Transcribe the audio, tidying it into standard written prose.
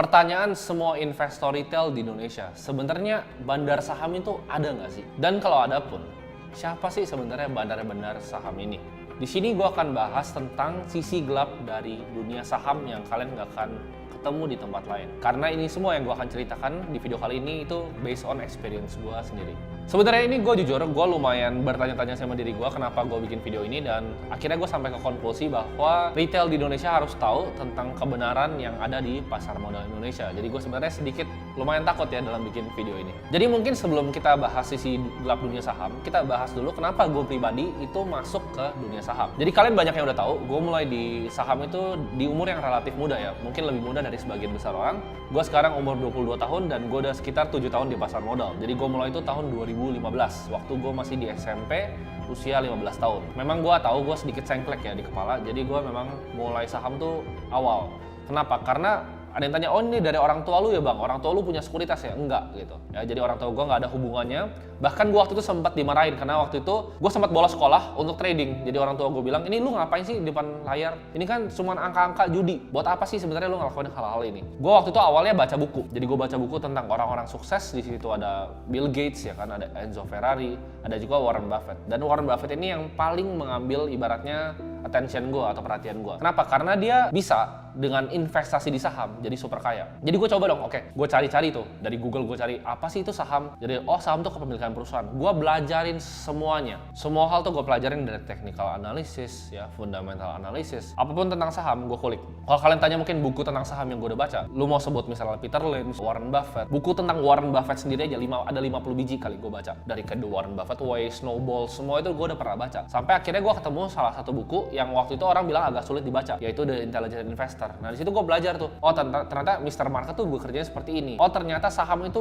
Pertanyaan semua investor retail di Indonesia, sebenarnya bandar saham itu ada nggak sih? Dan kalau ada pun, siapa sih sebenarnya bandar-bandar saham ini? Di sini gue akan bahas tentang sisi gelap dari dunia saham yang kalian nggak akan ketemu di tempat lain. Karena ini semua yang gue akan ceritakan di video kali ini itu based on experience gue sendiri. Sebenarnya ini gue jujur, gue lumayan bertanya-tanya sama diri gue kenapa gue bikin video ini, dan akhirnya gue sampai ke konklusi bahwa retail di Indonesia harus tahu tentang kebenaran yang ada di pasar modal Indonesia. Jadi gue sebenarnya sedikit lumayan takut ya dalam bikin video ini. Jadi mungkin sebelum kita bahas sisi gelap dunia saham, kita bahas dulu kenapa gue pribadi itu masuk ke dunia saham. Jadi kalian banyak yang udah tahu, gue mulai di saham itu di umur yang relatif muda ya, mungkin lebih muda dari sebagian besar orang. Gue sekarang umur 22 tahun dan gue udah sekitar 7 tahun di pasar modal. Jadi gue mulai itu tahun 2015, waktu gue masih di SMP, usia 15 tahun. Memang gue tahu gue sedikit sengklek ya di kepala, jadi gue memang mulai saham tuh awal. Kenapa? Karena ada yang tanya, oh ini dari orang tua lu ya bang, orang tua lu punya sekuritas ya? Enggak gitu ya, jadi orang tua gue nggak ada hubungannya. Bahkan gue waktu itu sempat dimarahin karena waktu itu gue sempat bolos sekolah untuk trading. Jadi orang tua gue bilang, ini lu ngapain sih di depan layar? Ini kan cuma angka-angka judi, buat apa sih sebenarnya lu ngelakuin hal-hal ini? Gue waktu itu awalnya baca buku, jadi gue baca buku tentang orang-orang sukses. Di situ ada Bill Gates ya kan, ada Enzo Ferrari, ada juga Warren Buffett. Dan Warren Buffett ini yang paling mengambil ibaratnya attention gue atau perhatian gue. Kenapa? Karena dia bisa dengan investasi di saham jadi super kaya. Jadi gue coba dong, oke, gue cari-cari tuh dari Google, gue cari apa sih itu saham. Jadi oh saham tuh kepemilikan perusahaan. Gue belajarin semuanya, semua hal tuh gue pelajarin dari technical analysis ya, fundamental analysis, apapun tentang saham gue kulik. Kalau kalian tanya mungkin buku tentang saham yang gue udah baca, lu mau sebut misalnya Peter Lynch, Warren Buffett, buku tentang Warren Buffett sendiri aja ada 50 biji kali gue baca. Dari The Warren Buffett Way, Snowball, semua itu gue udah pernah baca. Sampai akhirnya gue ketemu salah satu buku yang waktu itu orang bilang agak sulit dibaca, yaitu The Intelligent Investor. Nah di situ gue belajar tuh, oh ternyata Mr. Market tuh gue kerjanya seperti ini. Oh ternyata saham itu